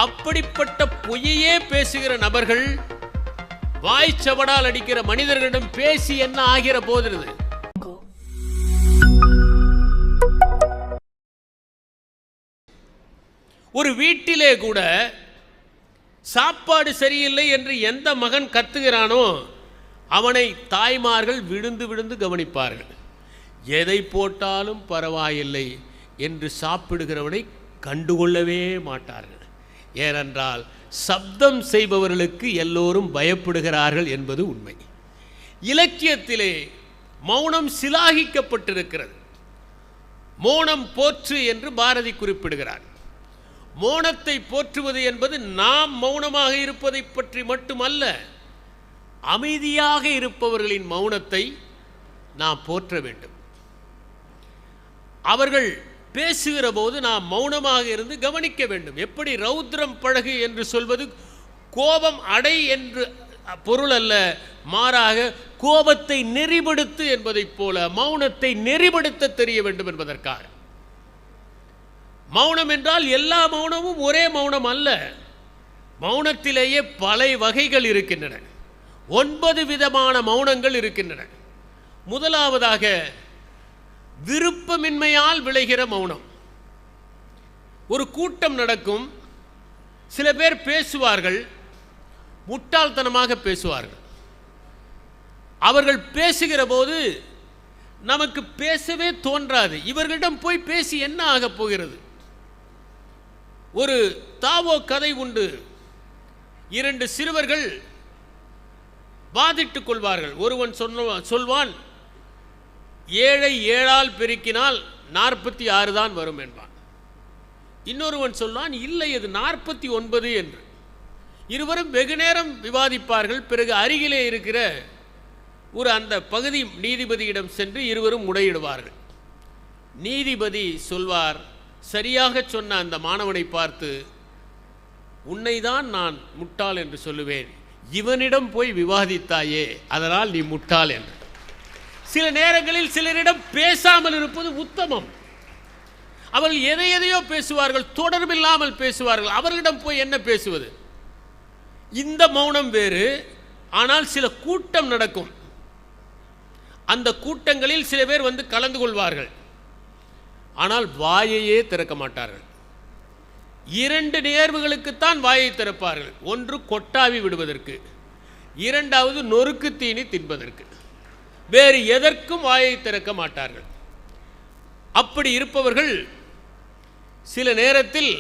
அப்படிப்பட்ட பொய்யே பேசுகிற நபர்கள் வாய்ச்சவடால் அடிக்கிற மனிதர்களிடம் பேசி என்ன ஆகிற போகிறது? ஒரு வீட்டிலே கூட சாப்பாடு சரியில்லை என்று எந்த மகன் கத்துகிறானோ அவனை தாய்மார்கள் விழுந்து விழுந்து கவனிப்பார்கள். எதை போட்டாலும் பரவாயில்லை என்று சாப்பிடுகிறவனை கண்டுகொள்ளவே மாட்டார்கள். ஏனென்றால் சப்தம் செய்பவர்களுக்கு எல்லோரும் பயப்படுகிறார்கள் என்பது உண்மை. இலக்கியத்திலே மௌனம் சிலாகிக்கப்பட்டிருக்கிறது. மௌனம் போற்று என்று பாரதி குறிப்பிடுகிறார். மௌனத்தை போற்றுவது என்பது நாம் மௌனமாக இருப்பதை பற்றி மட்டுமல்ல, அமைதியாக இருப்பவர்களின் மௌனத்தை நாம் போற்ற வேண்டும். அவர்கள் பேசுகிற போது நாம் மௌனமாக இருந்து கவனிக்க வேண்டும். எப்படி ரௌத்ரம் பழகு என்று சொல்வது கோபம் அடை என்று பொருள் அல்ல, மாறாக கோபத்தை நெறிப்படுத்து என்பதைப் போல மௌனத்தை நெறிப்படுத்த தெரிய வேண்டும் என்பதற்காக. மௌனம் என்றால் எல்லா மௌனமும் ஒரே மௌனம் அல்ல. மௌனத்திலேயே பல வகைகள் இருக்கின்றன. 9 விதமான மௌனங்கள் இருக்கின்றன. முதலாவதாக விருப்பமின்மையால் விளைகிற மௌனம். ஒரு கூட்டம் நடக்கும், சில பேர் பேசுவார்கள், முட்டாள்தனமாக பேசுவார்கள். அவர்கள் பேசுகிற போது நமக்கு பேசவே தோன்றாது. இவர்களிடம் போய் பேசி என்ன ஆகப் போகிறது? ஒரு தாவோ கதை உண்டு. 2 சிறுவர்கள் வாதிட்டுக் கொள்வார்கள். ஒருவன் சொல்வான், 7ஐ 7ஆல் பெருக்கினால் 46 தான் வரும் என்பான். இன்னொருவன் சொல்வான், இல்லை அது 49 என்று. இருவரும் வெகு நேரம் விவாதிப்பார்கள். பிறகு அருகிலே இருக்கிற அந்த பகுதி நீதிபதியிடம் சென்று இருவரும் முறையிடுவார்கள். நீதிபதி சொல்வார், சரியாக சொன்ன அந்த மாணவனை பார்த்து, உன்னைதான் நான் முட்டாள் என்று சொல்லுவேன், இவனிடம் போய் விவாதித்தாயே அதனால் நீ முட்டாள் என்று. சில நேரங்களில் சிலரிடம் பேசாமல் இருப்பது உத்தமம். அவர்கள் எதையோ பேசுவார்கள், தொடர்பில்லாமல் பேசுவார்கள். அவர்களிடம் போய் என்ன பேசுவது? இந்த மௌனம் வேறு. ஆனால் சில கூட்டம் நடக்கும். அந்த கூட்டங்களில் சில பேர் வந்து கலந்து கொள்வார்கள். ஆனால் வாயையே திறக்க மாட்டார்கள். 2 நேர்வுகளுக்குத்தான் வாயை திறப்பார்கள். ஒன்று கொட்டாவி விடுவதற்கு, இரண்டாவது நொறுக்கு தீனி தின்பதற்கு. வேறு எதற்கும் வாயை திறக்க மாட்டார்கள். அப்படி இருப்பவர்கள் சில நேரத்தில்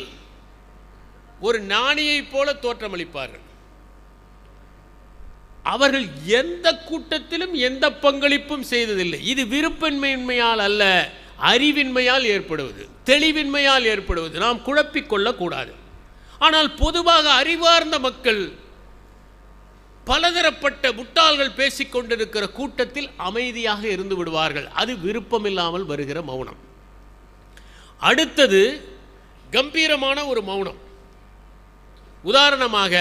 ஒரு ஞானியைப் போல தோற்றமளிப்பார்கள். அவர்கள் எந்த கூட்டத்திலும் எந்த பங்களிப்பும் செய்ததில்லை. இது விருப்பமின்மையால் அல்ல, அறிவின்மையால் ஏற்படுவது, தெளிவின்மையால் ஏற்படுவது. நாம் குழப்பிக்கொள்ளக்கூடாது. ஆனால் பொதுவாக அறிவார்ந்த மக்கள், பலதரப்பட்ட முட்டாள்கள் பேசிக்கொண்டிருக்கிற கூட்டத்தில் அமைதியாக இருந்து விடுவார்கள். அது விருப்பமில்லாமல் வருகிற மௌனம். அடுத்தது கம்பீரமான ஒரு மௌனம். உதாரணமாக,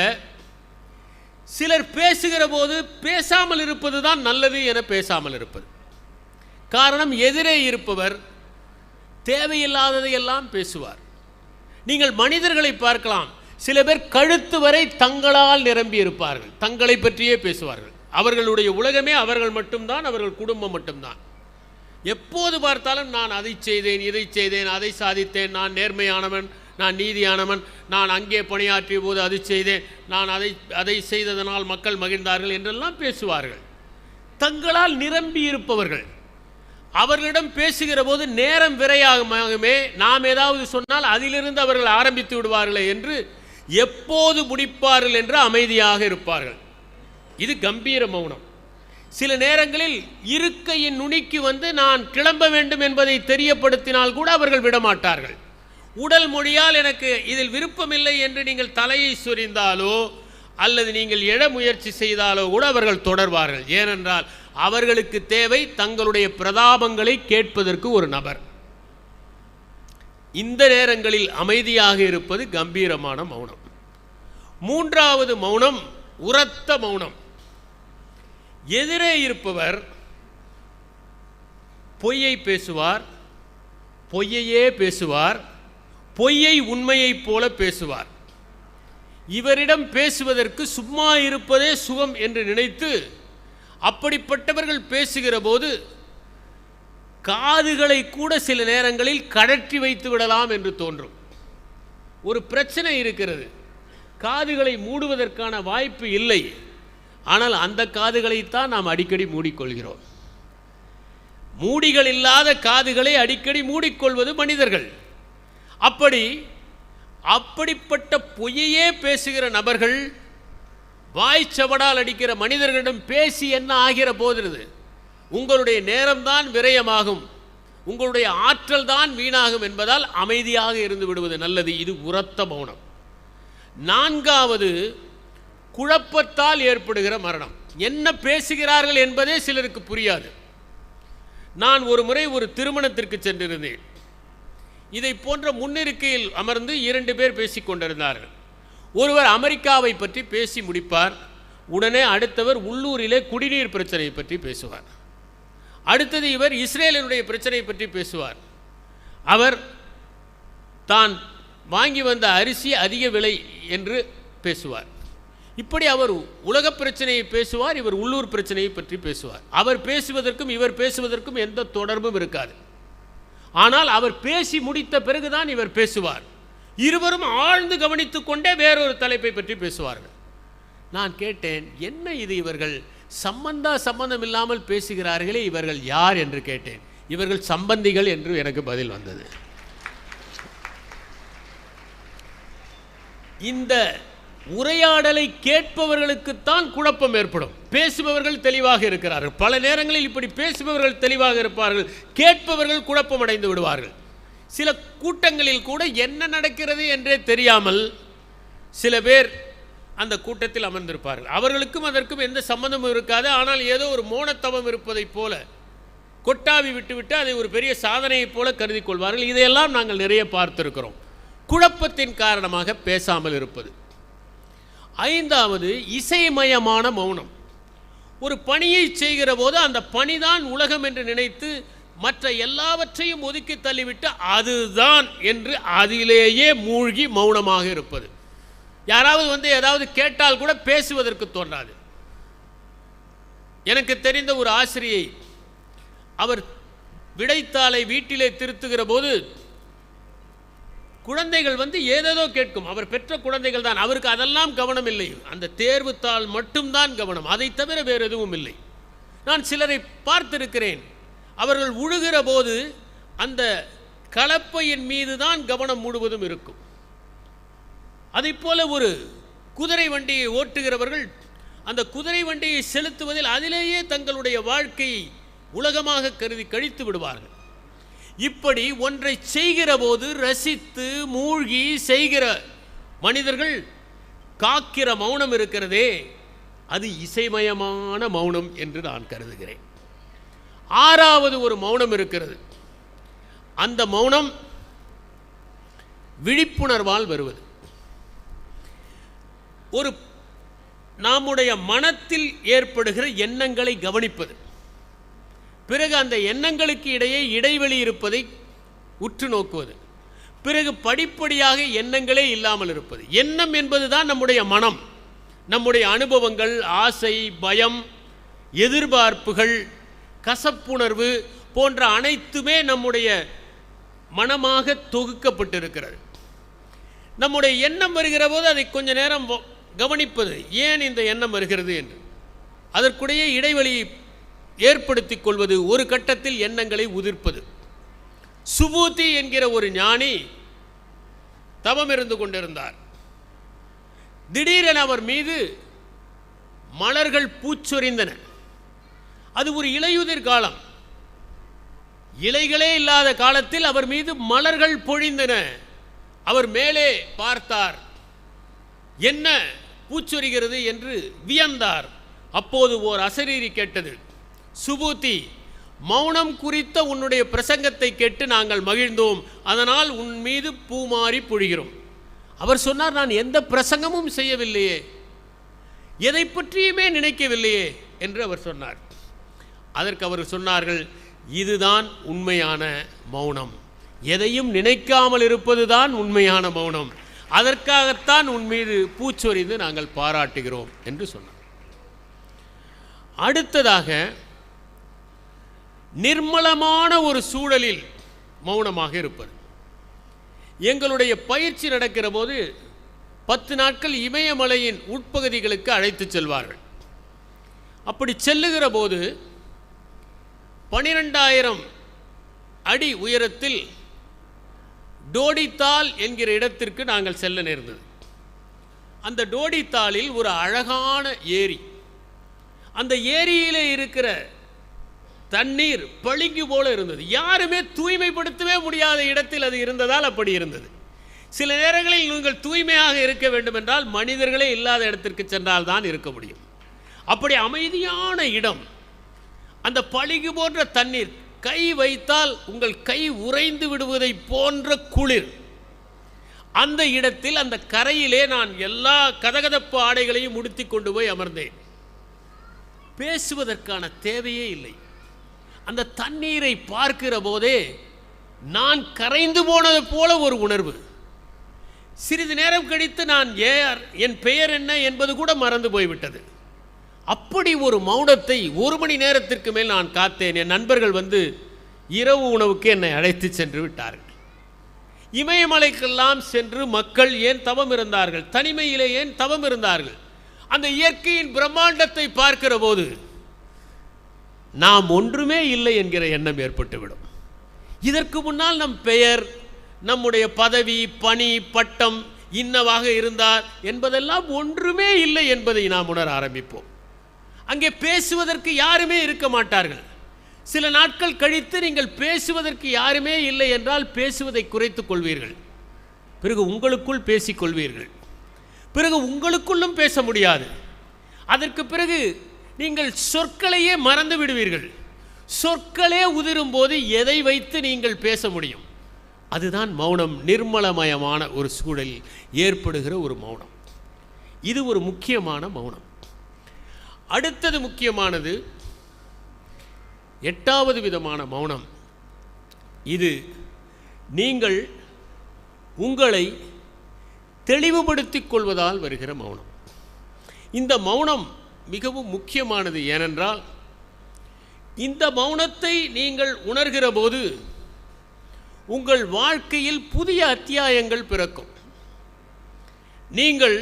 சிலர் பேசுகிற போது பேசாமல் இருப்பது தான் நல்லது என பேசாமல் இருப்பது. காரணம், எதிரே இருப்பவர் தேவையில்லாததையெல்லாம் பேசுவார். நீங்கள் மனிதர்களை பார்க்கலாம். சில பேர் கழுத்து வரை தங்களால் நிரம்பி இருப்பார்கள், தங்களை பற்றியே பேசுவார்கள். அவர்களுடைய உலகமே அவர்கள் மட்டும்தான், அவர்கள் குடும்பம் மட்டும்தான். எப்போது பார்த்தாலும் நான் அதை செய்தேன், இதை செய்தேன், அதை சாதித்தேன், நான் நேர்மையானவன், நான் நீதியானவன், நான் அங்கே பணியாற்றிய போது அது செய்தேன், நான் அதை செய்ததனால் மக்கள் மகிழ்ந்தார்கள் என்றெல்லாம் பேசுவார்கள். தங்களால் நிரம்பி இருப்பவர்கள். அவர்களிடம் பேசுகிற போது நேரம் விரையாகவே நாம் ஏதாவது சொன்னால் அதிலிருந்து அவர்கள் ஆரம்பித்து விடுவார்களே என்று எப்போது முடிப்பார்கள் என்று அமைதியாக இருப்பார்கள். இது கம்பீர மௌனம். சில நேரங்களில் இருக்கையின் நுனிக்கு வந்து நான் கிளம்ப வேண்டும் என்பதை தெரியப்படுத்தினால் கூட அவர்கள் விடமாட்டார்கள். உடல் மொழியால் எனக்கு இதில் விருப்பமில்லை என்று நீங்கள் தலையை சொரிந்தாலோ அல்லது நீங்கள் எழ முயற்சி செய்தாலோ கூட அவர்கள் தொடர்வார்கள். ஏனென்றால் அவர்களுக்கு தேவை தங்களுடைய பிரதாபங்களை கேட்பதற்கு ஒரு நபர். இந்த நேரங்களில் அமைதியாக இருப்பது கம்பீரமான மௌனம். மூன்றாவது மௌனம் உரத்த மௌனம். எதிரே இருப்பவர் பொய்யை பேசுவார், பொய்யையே பேசுவார், பொய்யை உண்மையைப் போல பேசுவார். இவரிடம் பேசுவதற்கு சும்மா இருப்பதே சுகம் என்று நினைத்து அப்படிப்பட்டவர்கள் பேசுகிற போது காதுகளை கூட சில நேரங்களில் கடற்றி வைத்து விடலாம் என்று தோன்றும். ஒரு பிரச்சனை இருக்கிறது, காதுகளை மூடுவதற்கான வாய்ப்பு இல்லை, ஆனால் அந்த காதுகளைத்தான் நாம் அடிக்கடி மூடிக்கொள்கிறோம். மூடிகள் இல்லாத காதுகளை அடிக்கடி மூடிக்கொள்வது மனிதர்கள். அப்படிப்பட்ட பொய்யே பேசுகிற நபர்கள், வாய்ச்சவடால் அடிக்கிற மனிதர்களிடம் பேசி என்ன ஆகிற போகிறது? உங்களுடைய நேரம்தான் விரயமாகும், உங்களுடைய ஆற்றல் தான் வீணாகும் என்பதால் அமைதியாக இருந்து விடுவது நல்லது. இது உரத்த மௌனம். நான்காவது, குழப்பத்தால் ஏற்படுகிற மரணம். என்ன பேசுகிறார்கள் என்பதே சிலருக்கு புரியாது. நான் ஒரு முறை ஒரு திருமணத்திற்கு சென்றிருந்தேன். இதை போன்ற முன்னிருக்கையில் அமர்ந்து 2 பேர் பேசிக் கொண்டிருந்தார்கள். ஒருவர் அமெரிக்காவை பற்றி பேசி முடிப்பார், உடனே அடுத்தவர் உள்ளூரிலே குடிநீர் பிரச்சனையை பற்றி பேசுவார். அடுத்தது இவர் இஸ்ரேலினுடைய பிரச்சனையை பற்றி பேசுவார். அவர் தான் வாங்கி வந்த அரிசி அதிக விலை என்று பேசுவார். இப்படி அவர் உலக பிரச்சனையை பேசுவார், இவர் உள்ளூர் பிரச்சனையை பற்றி பேசுவார். அவர் பேசுவதற்கும் இவர் பேசுவதற்கும் எந்த தொடர்பும் இருக்காது. ஆனால் அவர் பேசி முடித்த பிறகுதான் இவர் பேசுவார். இருவரும் ஆழ்ந்து கவனித்துக் கொண்டே வேறொரு தலைப்பை பற்றி பேசுவார்கள். நான் கேட்டேன், என்ன இது, இவர்கள் சம்பந்தம் இல்லாமல் பேசுகிறார்களே, இவர்கள் யார் என்று கேட்டேன். இவர்கள் சம்பந்திகள் என்று எனக்கு பதில் வந்தது. இந்த உரையாடலை கேட்பவர்களுக்குத்தான் குழப்பம் ஏற்படும். பேசுபவர்கள் தெளிவாக இருக்கிறார்கள். பல நேரங்களில் இப்படி பேசுபவர்கள் தெளிவாக இருப்பார்கள், கேட்பவர்கள் குழப்பம் அடைந்து விடுவார்கள். சில கூட்டங்களில் கூட என்ன நடக்கிறது என்றே தெரியாமல் சில பேர் அந்த கூட்டத்தில் அமர்ந்திருப்பார்கள். அவர்களுக்கும் அதற்கும் எந்த சம்பந்தமும் இருக்காது. ஆனால் ஏதோ ஒரு மோனத்தவம் இருப்பதைப் போல கொட்டாவி விட்டுவிட்டு அதை ஒரு பெரிய சாதனையைப் போல கருதி கொள்வார்கள். இதையெல்லாம் நாங்கள் நிறைய பார்த்திருக்கிறோம். குழப்பத்தின் காரணமாக பேசாமல் இருப்பது. ஐந்தாவது, இசைமயமான மௌனம். ஒரு பணியை செய்கிற போது அந்த பணிதான் உலகம் என்று நினைத்து மற்ற எல்லாவற்றையும் ஒதுக்கி தள்ளிவிட்டு அதுதான் என்று அதிலேயே மூழ்கி மௌனமாக இருப்பது. யாராவது ஏதாவது கேட்டால் கூட பேசுவதற்கு தோன்றாது. எனக்கு தெரிந்த ஒரு ஆசிரியை, அவர் விடைத்தாளை வீட்டிலே திருத்துகிற போது குழந்தைகள் ஏதேதோ கேட்கும். அவர் பெற்ற குழந்தைகள் தான், அவருக்கு அதெல்லாம் கவனம் இல்லை. அந்த தேர்வுத்தாள் மட்டும்தான் கவனம், அதை தவிர வேறு எதுவும் இல்லை. நான் சிலரை பார்த்திருக்கிறேன், அவர்கள் உழுகிற போது அந்த கலப்பையின் மீது தான் கவனம் முழுவதும் இருக்கும். அதை போல ஒரு குதிரை வண்டியை ஓட்டுகிறவர்கள் அந்த குதிரை வண்டியை செலுத்துவதில் அதிலேயே தங்களுடைய வாழ்க்கையை உலகமாக கருதி கழித்து விடுவார்கள். இப்படி ஒன்றை செய்கிற போது ரசித்து மூழ்கி செய்கிற மனிதர்கள் காக்கிற மௌனம் இருக்கிறதே, அது இசைமயமான மௌனம் என்று நான் கருதுகிறேன். ஆறாவது ஒரு மௌனம் இருக்கிறது. அந்த மௌனம் விழிப்புணர்வால் வருவது. ஒரு நம்முடைய மனத்தில் ஏற்படுகிற எண்ணங்களை கவனிப்பது, பிறகு அந்த எண்ணங்களுக்கு இடையே இடைவெளி இருப்பதை உற்று நோக்குவது, பிறகு படிப்படியாக எண்ணங்களே இல்லாமல் இருப்பது. எண்ணம் என்பதுதான் நம்முடைய மனம், நம்முடைய அனுபவங்கள், ஆசை, பயம், எதிர்பார்ப்புகள், கசப்புணர்வு போன்ற அனைத்துமே நம்முடைய மனமாக தொகுக்கப்பட்டிருக்கிறது. நம்முடைய எண்ணம் வருகிற போது அதை கொஞ்ச நேரம் கவனிப்பது, ஏன் இந்த எண்ணம் வருகிறது என்று அதற்குடைய இடைவெளியை ஏற்படுத்திக் கொள்வது, ஒரு கட்டத்தில் எண்ணங்களை உதிர்ப்பது. சுபூதி என்கிற ஒரு ஞானி தவம் இருந்து கொண்டிருந்தார். திடீரென அவர் மீது மலர்கள் பூச்சொரிந்தன. அது ஒரு இலையுதிர் காலம், இலைகளே இல்லாத காலத்தில் அவர் மீது மலர்கள் பொழிந்தன. அவர் மேலே பார்த்தார், என்ன பூச்சொரிகிறது என்று வியந்தார். அப்போது ஓர் அசரீரி கேட்டது, சுபூதி, மௌனம் குறித்த உன்னுடைய பிரசங்கத்தை கேட்டு நாங்கள் மகிழ்ந்தோம், அதனால் உன் மீது பூமாரி பொழிகிறோம். அவர் சொன்னார், நான் எந்த பிரசங்கமும் செய்யவில்லையே, எதை பற்றியுமே நினைக்கவில்லையே என்று அவர் சொன்னார். அதற்கு அவர் சொன்னார்கள், இதுதான் உண்மையான மௌனம், எதையும் நினைக்காமல் இருப்பதுதான் உண்மையான மௌனம். அதற்காகத்தான் உன் மீது பூச்சொரிந்து நாங்கள் பாராட்டுகிறோம் என்று சொன்னார். அடுத்ததாக, நிர்மலமான ஒரு சூழலில் மௌனமாக இருப்பது. எங்களுடைய பயிற்சி நடக்கிற போது 10 நாட்கள் இமயமலையின் உட்பகுதிகளுக்கு அழைத்து செல்வார்கள். அப்படி செல்லுகிற போது 12,000 அடி உயரத்தில் டோடித்தால் என்கிற இடத்திற்கு நாங்கள் செல்ல நேர்ந்தது. அந்த டோடித்தாலில் ஒரு அழகான ஏரி, அந்த ஏரியில் இருக்கிற தண்ணீர் பளிங்கு போல இருந்தது. யாருமே தூய்மைப்படுத்தவே முடியாத இடத்தில் அது இருந்ததால் அப்படி இருந்தது. சில நேரங்களில் நீங்கள் தூய்மையாக இருக்க வேண்டும் என்றால் மனிதர்களே இல்லாத இடத்திற்கு சென்றால் தான் இருக்க முடியும். அப்படி அமைதியான இடம், அந்த பளிங்கு போன்ற தண்ணீர், கை வைத்தால் உங்கள் கை உறைந்து விடுவதை போன்ற குளிர். அந்த இடத்தில், அந்த கரையிலே நான் எல்லா கதகதப்பு ஆடைகளையும் உடுத்தி கொண்டு போய் அமர்ந்தேன். பேசுவதற்கான தேவையே இல்லை. அந்த தண்ணீரை பார்க்கிற போதே நான் கரைந்து போனது போல ஒரு உணர்வு. சிறிது நேரம் கழித்து நான் என் பெயர் என்ன என்பது கூட மறந்து போய்விட்டது. அப்படி ஒரு மௌனத்தை 1 மணி நேரத்திற்கு மேல் நான் காத்தேன். என் நண்பர்கள் வந்து இரவு உணவுக்கு என்னை அழைத்து சென்று விட்டார்கள். இமயமலைக்கெல்லாம் சென்று மக்கள் ஏன் தவம் இருந்தார்கள், தனிமையிலே ஏன் தவம் இருந்தார்கள். அந்த இயற்கையின் பிரம்மாண்டத்தை பார்க்கிற போது நாம் ஒன்றுமே இல்லை என்கிற எண்ணம் ஏற்பட்டுவிடும். இதற்கு முன்னால் நம் பெயர், நம்முடைய பதவி, பணி, பட்டம் இன்னவாக இருந்தார் என்பதெல்லாம் ஒன்றுமே இல்லை என்பதை நாம் உணர ஆரம்பிப்போம். அங்கே பேசுவதற்கு யாருமே இருக்க மாட்டார்கள். சில நாட்கள் கழித்து நீங்கள் பேசுவதற்கு யாருமே இல்லை என்றால் பேசுவதை குறைத்துக் கொள்வீர்கள். பிறகு உங்களுக்குள் பேசிக்கொள்வீர்கள். பிறகு உங்களுக்குள்ளும் பேச முடியாது. அதற்கு பிறகு நீங்கள் சொற்களையே மறந்து விடுவீர்கள். சொற்களே உதிரும் போது எதை வைத்து நீங்கள் பேச முடியும்? அதுதான் மௌனம். நிர்மலமயமான ஒரு சூழலில் ஏற்படுகிற ஒரு மௌனம். இது ஒரு முக்கியமான மௌனம். அடுத்தது முக்கியமானது 8வது விதமான மௌனம். இது நீங்கள் உங்களை தெளிவுபடுத்திக் கொள்வதால் வருகிற மௌனம். இந்த மௌனம் மிகவும் முக்கியமானது. ஏனென்றால் இந்த மௌனத்தை நீங்கள் உணர்கிற போது உங்கள் வாழ்க்கையில் புதிய அத்தியாயங்கள் பிறக்கும். நீங்கள்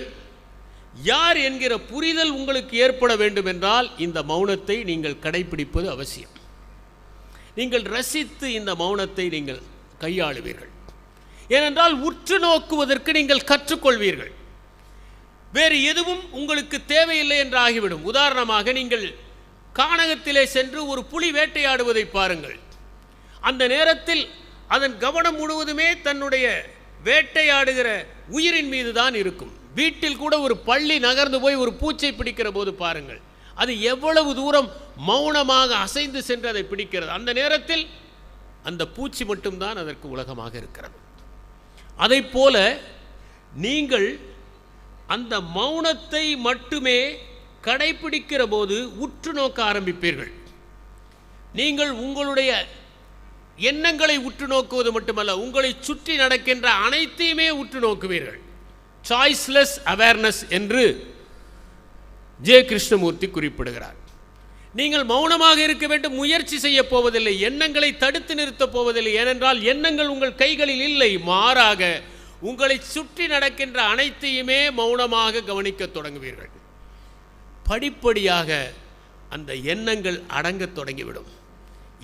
யார் என்கிற புரிதல் உங்களுக்கு ஏற்பட வேண்டும் என்றால் இந்த மௌனத்தை நீங்கள் கடைபிடிப்பது அவசியம். நீங்கள் ரசித்து இந்த மௌனத்தை நீங்கள் கையாளுவீர்கள். ஏனென்றால் உற்று நோக்குவதற்கு நீங்கள் கற்றுக்கொள்வீர்கள். வேறு எதுவும் உங்களுக்கு தேவையில்லை என்று ஆகிவிடும். உதாரணமாக, நீங்கள் கானகத்திலே சென்று ஒரு புலி வேட்டையாடுவதை பாருங்கள். அந்த நேரத்தில் அதன் கவனம் முழுவதுமே தன்னுடைய வேட்டையாடுகிற உயிரின் மீது தான் இருக்கும். வீட்டில் கூட ஒரு பள்ளி நகர்ந்து போய் ஒரு பூச்சை பிடிக்கிற போது பாருங்கள், அது எவ்வளவு தூரம் மௌனமாக அசைந்து சென்று அதை பிடிக்கிறது. அந்த நேரத்தில் அந்த பூச்சி மட்டும்தான் அதற்கு உலகமாக இருக்கிறது. அதை போல நீங்கள் அந்த மௌனத்தை மட்டுமே கடைபிடிக்கிற போது உற்று நோக்க ஆரம்பிப்பீர்கள். நீங்கள் உங்களுடைய எண்ணங்களை உற்று நோக்குவது மட்டுமல்ல, உங்களை சுற்றி நடக்கின்ற அனைத்தையுமே உற்று நோக்குவீர்கள். சாய்ஸ்லெஸ் அவேர்னஸ் என்று ஜே கிருஷ்ணமூர்த்தி குறிப்பிடுகிறார். நீங்கள் மௌனமாக இருக்க வேண்டும், முயற்சி செய்ய போவதில்லை, எண்ணங்களை தடுத்து நிறுத்தப் போவதில்லை. ஏனென்றால் எண்ணங்கள் உங்கள் கைகளில் இல்லை. மாறாக உங்களை சுற்றி நடக்கின்ற அனைத்தையுமே மௌனமாக கவனிக்க தொடங்குவீர்கள். படிப்படியாக அந்த எண்ணங்கள் அடங்கத் தொடங்கிவிடும்.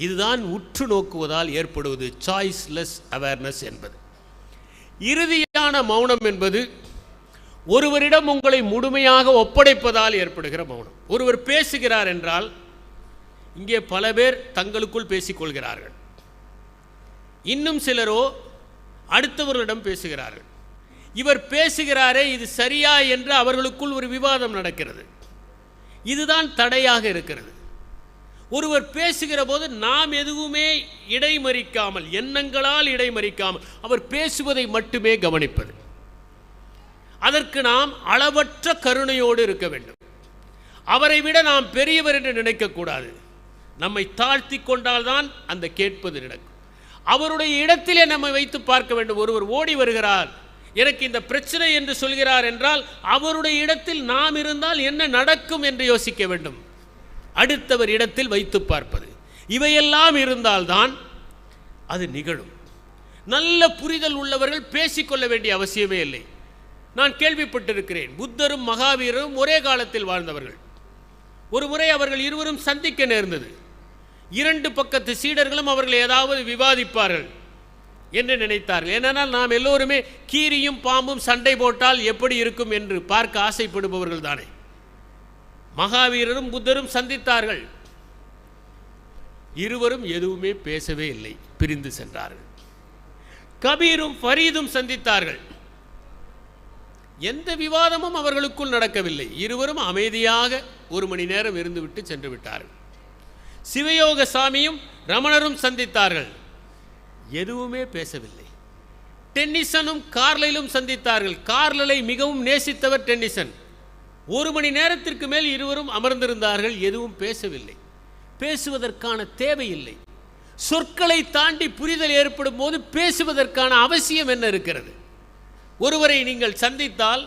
இதுதான் உற்று நோக்குவதால் ஏற்படுவது சாய்ஸ்லெஸ் அவேர்னஸ் என்பது. இறுதியான மௌனம் என்பது ஒருவரிடம் உங்களை முழுமையாக ஒப்படைப்பதால் ஏற்படுகிற மௌனம். ஒருவர் பேசுகிறார் என்றால் இங்கே பல பேர் தங்களுக்குள் பேசிக்கொள்கிறார்கள். இன்னும் சிலரோ அடுத்தவர்களிடம் பேசுகிறார்கள். இவர் பேசுகிறாரே, இது சரியா என்று அவர்களுக்குள் ஒரு விவாதம் நடக்கிறது. இதுதான் தடையாக இருக்கிறது. ஒருவர் பேசுகிற போது நாம் எதுவுமே இடைமறிக்காமல், எண்ணங்களால் இடைமறிக்காமல் அவர் பேசுவதை மட்டுமே கவனிப்பது. அதற்கு நாம் அளவற்ற கருணையோடு இருக்க வேண்டும். அவரை விட நாம் பெரியவர் என்று நினைக்கக்கூடாது. நம்மை தாழ்த்தி கொண்டால்தான் அந்த கேட்பது நடக்கும். அவருடைய இடத்திலே நம்மை வைத்து பார்க்க வேண்டும். ஒருவர் ஓடி வருகிறார், எனக்கு இந்த பிரச்சனை என்று சொல்கிறார் என்றால் அவருடைய இடத்தில் நாம் இருந்தால் என்ன நடக்கும் என்று யோசிக்க வேண்டும். அடுத்தவர் இடத்தில் வைத்து பார்ப்பது, இவையெல்லாம் இருந்தால்தான் அது நிகழும். நல்ல புரிதல் உள்ளவர்கள் பேசிக்கொள்ள வேண்டிய அவசியமே இல்லை. நான் கேள்விப்பட்டிருக்கிறேன், புத்தரும் மகாவீரரும் ஒரே காலத்தில் வாழ்ந்தவர்கள். ஒரு முறை அவர்கள் இருவரும் சந்திக்க நேர்ந்தது. இரண்டு பக்கத்து சீடர்களும் அவர்கள் ஏதாவது விவாதிப்பார்கள் என்று நினைத்தார்கள். ஏனென்றால் நாம் எல்லோருமே கீரியும் பாம்பும் சண்டை போட்டால் எப்படி இருக்கும் என்று பார்க்க ஆசைப்படுபவர்கள் தானே. மகாவீரரும் புத்தரும் சந்தித்தார்கள். இருவரும் எதுவுமே பேசவே இல்லை, பிரிந்து சென்றார்கள். கபீரும் ஃபரீதும் சந்தித்தார்கள். எந்த விவாதமும் அவர்களுக்குள் நடக்கவில்லை. இருவரும் அமைதியாக 1 மணி நேரம் இருந்துவிட்டு சென்று விட்டார்கள். சிவயோக சாமியும் ரமணரும் சந்தித்தார்கள். எதுவுமே பேசவில்லை. டென்னிசனும் கார்லைலும் சந்தித்தார்கள். கார்லை மிகவும் நேசித்தவர் டென்னிசன். 1 மணி நேரத்திற்கு மேல் இருவரும் அமர்ந்திருந்தார்கள். எதுவும் பேசவில்லை. பேசுவதற்கான தேவையில்லை. சொற்களை தாண்டி புரிதல் ஏற்படும் போது பேசுவதற்கான அவசியம் என்ன இருக்கிறது? ஒருவரை நீங்கள் சந்தித்தால்,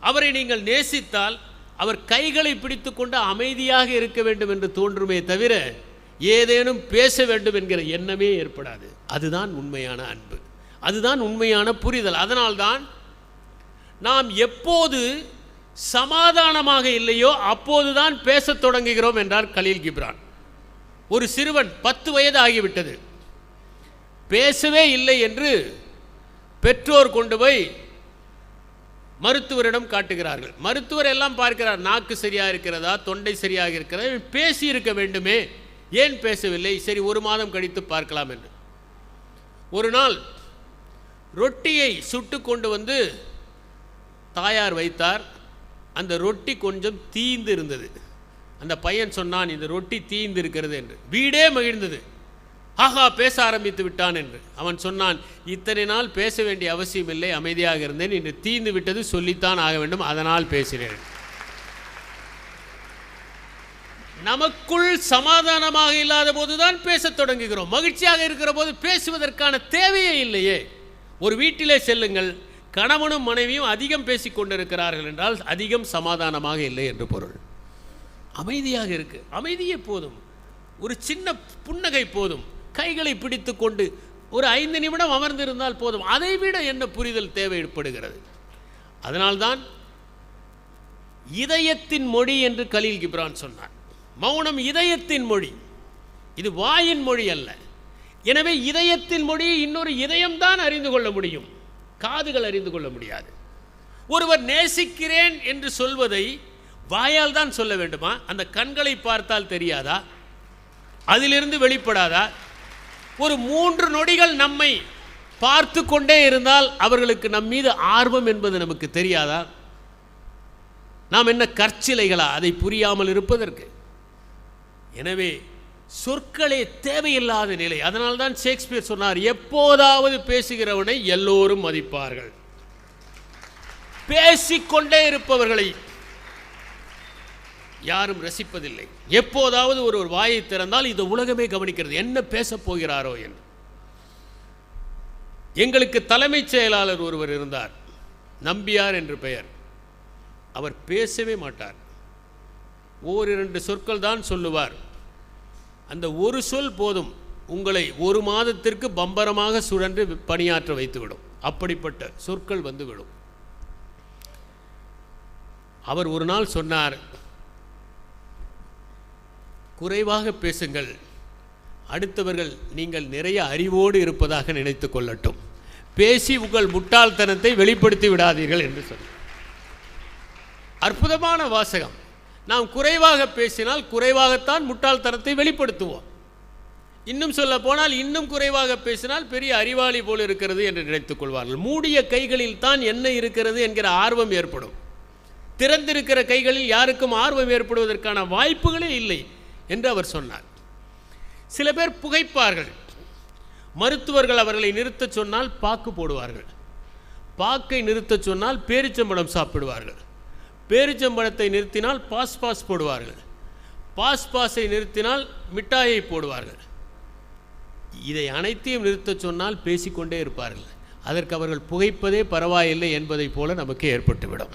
அவரை நீங்கள் நேசித்தால், அவர் கைகளை பிடித்து கொண்டு அமைதியாக இருக்க வேண்டும் என்று தோன்றுமே தவிர ஏதேனும் பேச வேண்டும் என்கிற எண்ணமே ஏற்படாது. அதுதான் உண்மையான அன்பு, அதுதான் உண்மையான புரிதல். அதனால்தான் நாம் எப்போது சமாதானமாக இல்லையோ அப்போதுதான் பேசத் தொடங்குகிறோம் என்றார் கலீல் கிப்ரான். ஒரு சிறுவன் 10 வயது ஆகிவிட்டது, பேசவே இல்லை என்று பெற்றோர் கொண்டு போய் மருத்துவரிடம் காட்டுகிறார்கள். மருத்துவர் எல்லாம் பார்க்கிறார், நாக்கு சரியாக இருக்கிறதா, தொண்டை சரியாக இருக்கிறதா, பேசி இருக்க வேண்டுமே, ஏன் பேசவில்லை? சரி, 1 மாதம் கழித்து பார்க்கலாம் என்று. ஒரு நாள் ரொட்டியை சுட்டு கொண்டு வந்து தாயார் வைத்தார். அந்த ரொட்டி கொஞ்சம் தீந்து இருந்தது. அந்த பையன் சொன்னான், இந்த ரொட்டி தீந்து இருக்கிறது என்று. வீடே மகிழ்ந்தது. ஆஹா, பேச ஆரம்பித்து விட்டான் என்று. அவன் சொன்னான், இத்தனை நாள் பேச வேண்டிய அவசியம் இல்லை, அமைதியாக இருந்தேன், இன்று தீந்து விட்டது, சொல்லித்தான் ஆக வேண்டும், அதனால் பேசினேன். நமக்குள் சமாதானமாக இல்லாத போதுதான் பேசத் தொடங்குகிறோம். மகிழ்ச்சியாக இருக்கிற போது பேசுவதற்கான தேவையே இல்லையே. ஒரு வீட்டிலே செல்லுங்கள், கணவனும் மனைவியும் அதிகம் பேசிக் கொண்டிருக்கிறார்கள் என்றால் அதிகம் சமாதானமாக இல்லை என்று பொருள். அமைதியாக இருக்கு, அமைதியே போதும். ஒரு சின்ன புன்னகை போதும். கைகளை பிடித்து கொண்டு ஒரு 5 நிமிடம் அமர்ந்திருந்தால் போதும். அதைவிட என்ன புரிதல் தேவைப்படுகிறது? அதனால்தான் இதயத்தின் மொழி என்று கலீல் கிப்ரான் சொன்னார். மௌனம் இதயத்தின் மொழி, இது வாயின் மொழி அல்ல. எனவே இதயத்தின் மொழியை இன்னொரு இதயம்தான் அறிந்து கொள்ள முடியும், காதுகள் அறிந்து கொள்ள முடியாது. ஒருவர் நேசிக்கிறேன் என்று சொல்வதை வாயால் தான் சொல்ல வேண்டுமா? அந்த கண்களை பார்த்தால் தெரியாதா? அதிலிருந்து வெளிப்படாதா? ஒரு 3 நொடிகள் நம்மை பார்த்து கொண்டே இருந்தால் அவர்களுக்கு நம் மீது ஆர்வம் என்பது நமக்கு தெரியாதா? நாம் என்ன கற்சிலைகளா அதை புரியாமல் இருப்பதற்கு? எனவே சொற்களே தேவையில்லாத நிலை. அதனால்தான் ஷேக்ஸ்பியர் சொன்னார், எப்போதாவது பேசுகிறவனை எல்லோரும் மதிப்பார்கள். பேசிக்கொண்டே இருப்பவர்களை யாரும் ரசிப்பதில்லை. எப்போதாவது ஒரு வாயை திறந்தால் இந்த உலகமே கவனிக்கிறது, என்ன பேசப் போகிறாரோ என்று. எங்களுக்கு தலைமைச் செயலாளர் ஒருவர் இருந்தார், நம்பியார் என்று பெயர். அவர் பேசவே மாட்டார். 1-2 சொற்கள் தான் சொல்லுவார். அந்த ஒரு சொல் போதும் உங்களை 1 மாதத்திற்கு பம்பரமாக சுழன்று பணியாற்ற வைத்துவிடும். அப்படிப்பட்ட சொற்கள் வந்துவிடும். அவர் ஒரு நாள் சொன்னார், குறைவாக பேசுங்கள், அடுத்தவர்கள் நீங்கள் நிறைய அறிவோடு இருப்பதாக நினைத்து கொள்ளட்டும், பேசி உங்கள் முட்டாள்தனத்தை வெளிப்படுத்தி விடாதீர்கள் என்று சொன்னார். அற்புதமான வாசகம். நாம் குறைவாக பேசினால் குறைவாகத்தான் முட்டாள்தனத்தை வெளிப்படுத்துவோம். இன்னும் சொல்ல போனால் இன்னும் குறைவாக பேசினால் பெரிய அறிவாளி போல் இருக்கிறது என்று நினைத்துக் கொள்வார்கள். மூடிய கைகளில் தான் என்ன இருக்கிறது என்கிற ஆர்வம் ஏற்படும். திறந்திருக்கிற கைகளில் யாருக்கும் ஆர்வம் ஏற்படுவதற்கான வாய்ப்புகளே இல்லை என்று அவர் சொன்னார். சில பேர் புகைப்பார்கள். மருத்துவர்கள் அவர்களை நிறுத்த சொன்னால் பாக்கு போடுவார்கள். பாக்கை நிறுத்த சொன்னால் பேரிச்சம்பழம் சாப்பிடுவார்கள். பேரிச்சம்பழத்தை நிறுத்தினால் பாஸ் போடுவார்கள். பாஸை நிறுத்தினால் மிட்டாயை போடுவார்கள். இதை அனைத்தையும் நிறுத்த சொன்னால் பேசிக்கொண்டே இருப்பார்கள். அதற்கு அவர்கள் புகைப்பதே பரவாயில்லை என்பதைப் போல நமக்கு ஏற்பட்டுவிடும்.